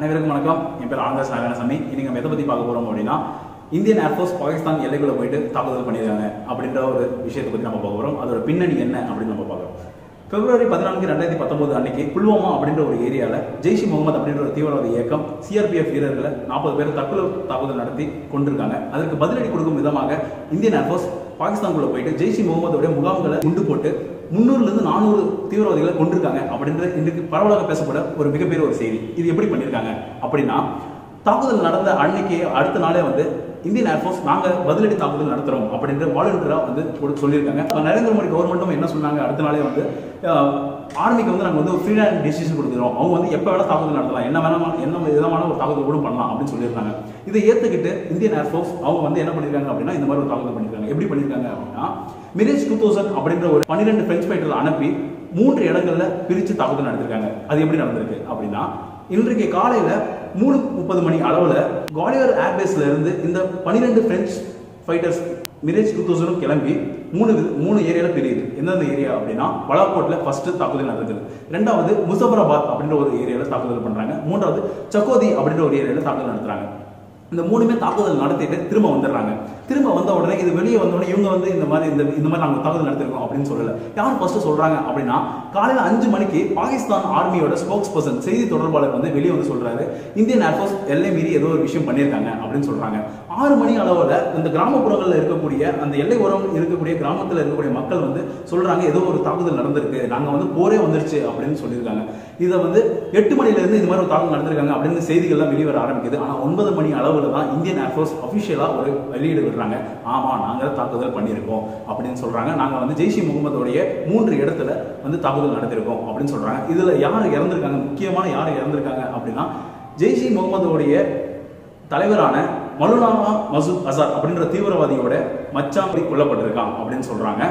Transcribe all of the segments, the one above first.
அனைவருக்கும் வணக்கம். என் பேர் ஆனந்தாஸ் நாராயணசாமி. இன்னைக்கு நம்ம எதை பற்றி பார்க்க போகிறோம் அப்படின்னா, இந்தியன் ஏர்ஃபோர்ஸ் பாகிஸ்தான் எல்லைக்குள்ளே போயிட்டு தாக்குதல் பண்ணியிருக்காங்க அப்படின்ற ஒரு விஷயத்தை பற்றி நம்ம பார்க்க போகிறோம். அதோட பின்னணி என்ன அப்படின்னு நம்ம பார்க்குறோம். February 14, 2019 அன்னைக்கு புல்வாமா அப்படின்ற ஒரு ஏரியாவில் ஜெய்ஷ் முகமது அப்படின்ற ஒரு தீவிரவாத இயக்கம் சிஆர்பிஎஃப் வீரர்களை 40 பேர் தற்கொலை தாக்குதல் நடத்தி கொண்டிருக்காங்க. அதற்கு பதிலடி கொடுக்கும் விதமாக இந்தியன் ஏர்ஃபோர்ஸ் பாகிஸ்தானுக்குள்ள போயிட்டு ஜெய்ஷ் முகமதுடைய முகாம்களை குண்டு போட்டு 300 to 400 தீவிரவாதிகளை கொண்டிருக்காங்க அப்படின்ற இன்றைக்கு பரவலாக பேசப்பட ஒரு மிகப்பெரிய ஒரு செய்தி. இது எப்படி பண்ணியிருக்காங்க அப்படின்னா, தாக்குதல் நடந்த அன்னைக்கு அடுத்த நாளே இந்தியன் ஏர்ஃபோர்ஸ் நாங்கள் பதிலடி தாக்குதல் நடத்துகிறோம் அப்படின்ற வாலண்டியராக சொல்லியிருக்காங்க. நரேந்திர மோடி கவர்மெண்ட்டும் என்ன சொன்னாங்க, அடுத்த நாளே ஆர்மிக்கு நாங்கள் ஃப்ரீ ஹேண்ட் டிசிஷன் கொடுக்குறோம், அவங்க எப்போ வேணால் தாக்குதல் நடத்தலாம், என்ன விதமான ஒரு தாக்குதல் கூட பண்ணலாம் அப்படின்னு சொல்லியிருக்காங்க. இதை ஏற்றுக்கிட்டு இந்தியன் ஏர்ஃபோர்ஸ் அவங்க என்ன பண்ணியிருக்காங்க அப்படின்னா, இந்த மாதிரி ஒரு தாக்குதல் பண்ணியிருக்காங்க. எப்படி பண்ணியிருக்காங்க அப்படின்னா, மிரேஜ் 2000 அப்படின்ற ஒரு 12 பிரெஞ்சு ஃபைட்டர்கள் அனுப்பி 3 இடங்கள்ல பிரித்து தாக்குதல் நடத்திருக்காங்க. அது எப்படி நடந்திருக்கு அப்படின்னா, இன்றைக்கு காலையில் 3:30 மணி அளவில் குவாலியர் ஏர்பேஸ்ல இருந்து இந்த 12 பிரெஞ்சு ஃபைட்டர்ஸ் மிரேஜ் 2000 கிளம்பி 3 ஏரியாவில் பிரியுது. எந்தெந்த ஏரியா அப்படின்னா, பலாக்கோட்டில் ஃபர்ஸ்ட் தாக்குதல் நடக்குது, 2வது முசஃபராபாத் அப்படின்ற ஒரு ஏரியாவில் தாக்குதல் பண்றாங்க, 3வது சக்கோதி அப்படின்ற ஒரு ஏரியாவில் தாக்குதல் நடத்துறாங்க. இந்த 3மே தாக்குதல் நடத்திட்டு திரும்ப வந்துடுறாங்க. திரும்ப வந்த உடனே இது வெளியே வந்த உடனே இவங்க இந்த மாதிரி நாங்கள் தாக்குதல் நடத்திருக்கோம் அப்படின்னு சொல்லல. யார் ஃபர்ஸ்ட் சொல்றாங்க அப்படின்னா, காலையில் 5 மணிக்கு பாகிஸ்தான் ஆர்மியோட ஸ்போக்ஸ் பர்சன், செய்தி தொடர்பாளர் வெளியே சொல்றாரு, இந்தியன் ஏர்ஃபோர்ஸ் எல்லை மீறி ஏதோ ஒரு விஷயம் பண்ணியிருக்காங்க அப்படின்னு சொல்றாங்க. 6 மணி அளவில் இந்த கிராமப்புறங்களில் இருக்கக்கூடிய அந்த எல்லை ஓரம் இருக்கக்கூடிய கிராமத்தில் இருக்கக்கூடிய மக்கள் சொல்றாங்க, ஏதோ ஒரு தாக்குதல் நடந்திருக்கு, நாங்கள் போரே வந்துருச்சு அப்படின்னு சொல்லியிருக்காங்க. இதை 8 மணிலேருந்து இந்த மாதிரி ஒரு தாக்குதல் நடந்திருக்காங்க அப்படின்னு செய்திகள்லாம் வெளியே வர ஆரம்பிக்குது. ஆனால் 9 மணி அளவில் தான் இந்தியன் ஏர்ஃபோர்ஸ் அபிஷியலாக ஒரு வெளியீடு விடுறாங்க. ஆமா, நாங்கள் தாக்குதல் பண்ணியிருக்கோம் அப்படின்னு சொல்றாங்க. நாங்கள் ஜெய்ஷ் முகமதுடைய 3 இடத்துல தாக்குதல் நடத்திருக்கோம் அப்படின்னு சொல்றாங்க. இதுல யார் இறந்திருக்காங்க, முக்கியமான யார் இறந்திருக்காங்க அப்படின்னா, ஜெய்ஷ் முகமதுடைய தலைவரான மௌலானா மசூத் அசார் அப்படின்ற தீவிரவாதியோட மச்சான் கொல்லப்பட்டிருக்கான் அப்படின்னு சொல்றாங்க.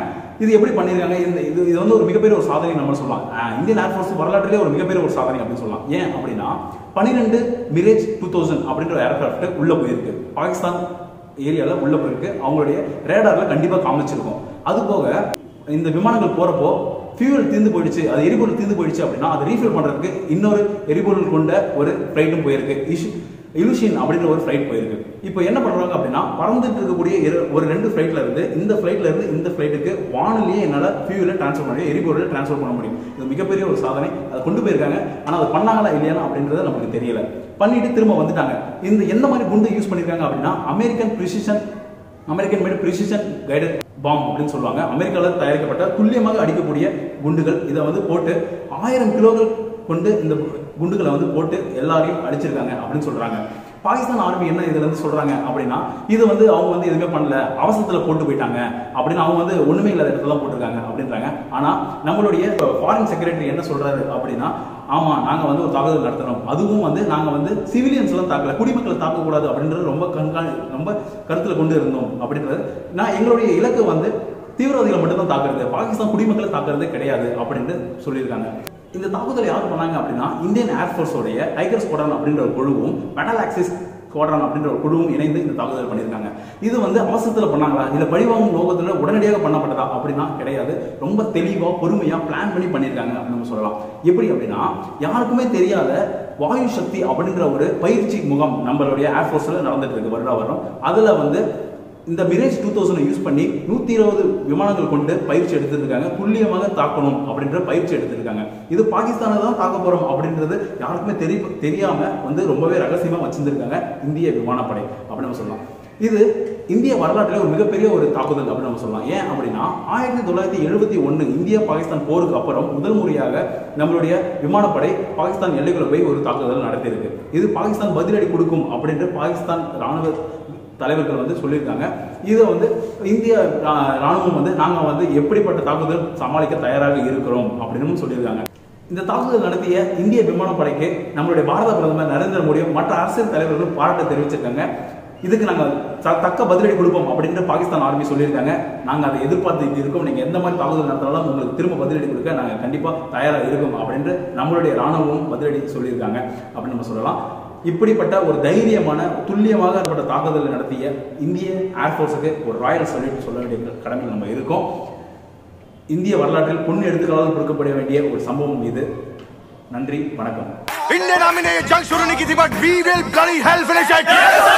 இது எப்படி பண்ணியிருக்காங்க, இது ஒரு மிகப்பெரிய ஒரு சாதனை நம்ம சொல்லலாம். இந்தியன் ஏர்ஃபோர்ஸ் வரலாற்றிலே ஒரு மிகப்பெரிய ஒரு சாதனை அப்படின்னு சொல்லலாம். ஏன் அப்படின்னா, 12 மிரேஜ் 2000 அப்படின்ற ஏர்கிராஃப்ட் உள்ள போயிருக்கு, பாகிஸ்தான் ஏரியாவில் உள்ள போயிருக்கு. அவங்களுடைய ரேடார்ல கண்டிப்பாக காமிச்சிருக்கும். அது போக இந்த விமானங்கள் போறப்போ ஃபியூல் தீர்ந்து போயிடுச்சு, அது எரிபொருள் தீர்ந்து போயிடுச்சு அப்படின்னா அதை ரீஃபில் பண்றதுக்கு இன்னொரு எரிபொருள் கொண்ட ஒரு ஃபிளைட்டும் போயிருக்கு, இலுஷின் அப்படின்ற ஒரு ஃபிளைட் போயிருக்கு. இப்போ என்ன பண்றாங்க அப்படின்னா, பறந்துட்டு இருக்கக்கூடிய ஒரு 2 ஃபிளைட்ல இருந்து இந்த ஃபிளைட்டுக்கு வானிலேயே என்னால் ஃபியூலை டிரான்ஸ்ஃபர் பண்ண முடியும், எரிபொருளை டிரான்ஸ்ஃபர் பண்ண முடியும். இது மிகப்பெரிய ஒரு சாதனை. அதை கொண்டு போயிருக்காங்க. ஆனால் அதை பண்ணாங்களா இல்லையா அப்படின்றது நமக்கு தெரியல. பண்ணிட்டு திரும்ப வந்துட்டாங்க. இந்த எந்த மாதிரி குண்டு யூஸ் பண்ணியிருக்காங்க அப்படின்னா, American made precision guided bomb அப்படின்னு சொல்லுவாங்க. அமெரிக்காவில் தயாரிக்கப்பட்ட துல்லியமாக அடிக்கக்கூடிய குண்டுகள். இதை போட்டு 1000 கிலோகள் கொண்டு இந்த குண்டுகளை போட்டு எல்லாரையும் அடிச்சிருக்காங்க அப்படின்னு சொல்றாங்க. பாகிஸ்தான் ஆர்மி என்ன இதுல சொல்றாங்க அப்படின்னா, இது அவங்க எதுவுமே பண்ணல, அவசரத்துல போட்டு போயிட்டாங்க அப்படின்னு அவங்க ஒண்ணுமே இல்லாத இடத்துல போட்டிருக்காங்க அப்படின்றாங்க. ஆனா நம்மளுடைய ஃபாரின் செக்ரட்டரி என்ன சொல்றாரு அப்படின்னா, ஆமா, நாங்க ஒரு தாக்குதல் நடத்தணும், அதுவும் நாங்க சிவிலியன்ஸ் எல்லாம் தாக்கல, குடிமக்களை தாக்கக்கூடாது அப்படின்றது ரொம்ப கருத்துல கொண்டு இருந்தோம் அப்படின்றது. நான் எங்களுடைய இலக்கு தீவிரவாதிகளை மட்டும்தான் தாக்குறது, பாகிஸ்தான் குடிமக்களை தாக்குறதே கிடையாது அப்படின்னு சொல்லியிருக்காங்க. இந்த தாக்குதலை யார் பண்ணாங்க அப்படின்னா, இந்தியன் ஏர்ஃபோர்ஸோடைய டைகர் ஸ்குவாட்ரன் அப்படின்ற ஒரு குழுவும் மெட்டல் ஆக்சிஸ் ஸ்குவாட்ரன் அப்படின்ற ஒரு குழுவும் இணைந்து இந்த தாக்குதல் பண்ணியிருக்காங்க. இது அவசரத்தில் பண்ணாங்களா, இல்லை பழிவாங்கும் நோக்கத்தில் உடனடியாக பண்ணப்பட்டதா அப்படின்னா கிடையாது. ரொம்ப தெளிவாக பொறுமையாக பிளான் பண்ணி பண்ணியிருக்காங்க அப்படின்னு நம்ம சொல்லலாம். எப்படி அப்படின்னா, யாருக்குமே தெரியாத வாயு சக்தி அப்படின்ற ஒரு பயிற்சி முகாம் நம்மளுடைய ஏர்ஃபோர்ஸில் நடந்துட்டு இருக்கு வருடா வருடம். அதில் இந்த மிரேஜ் 2000 யூஸ் பண்ணி 120 விமானங்கள் கொண்டு பயிற்சி எடுத்துருக்காங்க. துல்லியமாக தாக்கணும் அப்படின்ற பயிற்சி எடுத்திருக்காங்க. இது பாகிஸ்தானை தான் தாக்க போறோம் அப்படின்றது யாருக்குமே தெரியாம ரொம்பவே ரகசியமா வச்சிருந்திருக்காங்க இந்திய விமானப்படை அப்படின்னு நம்ம சொல்லலாம். இது இந்திய வரலாற்றில் ஒரு மிகப்பெரிய ஒரு தாக்குதல் அப்படின்னு நம்ம சொல்லலாம். ஏன் அப்படின்னா, 1971 இந்தியா பாகிஸ்தான் போருக்கு அப்புறம் முதல் முறையாக நம்மளுடைய விமானப்படை பாகிஸ்தான் எல்லைக்குள்ள போய் ஒரு தாக்குதல் நடத்தியிருக்கு. இது பாகிஸ்தான் பதிலடி கொடுக்கும் அப்படின்ற பாகிஸ்தான் ராணுவ தலைவர்கள் சொல்லியிருக்காங்க. இதை இந்திய ராணுவம் நாங்கள் எப்படிப்பட்ட தாக்குதல் சமாளிக்க தயாராக இருக்கிறோம் அப்படின்னு சொல்லியிருக்காங்க. இந்த தாக்குதல் நடத்திய இந்திய விமானப்படைக்கு நம்மளுடைய பாரத பிரதமர் நரேந்திர மோடியும் மற்ற அரசியல் தலைவர்களும் பாராட்டு தெரிவிச்சிருக்காங்க. இதுக்கு நாங்கள் தக்க பதிலடி கொடுப்போம் அப்படின்னு பாகிஸ்தான் ஆர்மி சொல்லியிருக்காங்க. நாங்கள் அதை எதிர்பார்த்து இருக்கோம், நீங்கள் எந்த மாதிரி தாக்குதல் நடத்தினாலும் உங்களுக்கு திரும்ப பதிலடி கொடுக்க நாங்கள் கண்டிப்பாக தயாராக இருக்கும் அப்படின்னு நம்மளுடைய ராணுவமும் பதிலடி சொல்லியிருக்காங்க அப்படின்னு நம்ம சொல்லலாம். இப்படிப்பட்ட ஒரு தைரியமான துல்லியமாக தாக்குதல் நடத்திய இந்திய ஏர்ஃபோர்ஸுக்கு ஒரு ராயல் சல்யூட் சொல்ல வேண்டிய கடமையில் நம்ம இருக்கோம். இந்திய வரலாற்றில் பொன் எடுத்துக்காட்டால் கொடுக்கப்பட வேண்டிய ஒரு சம்பவம் இது. நன்றி, வணக்கம். इंडियन आर्मी ने ये जंग शुरू नहीं की थी, but we will bloody hell finish it.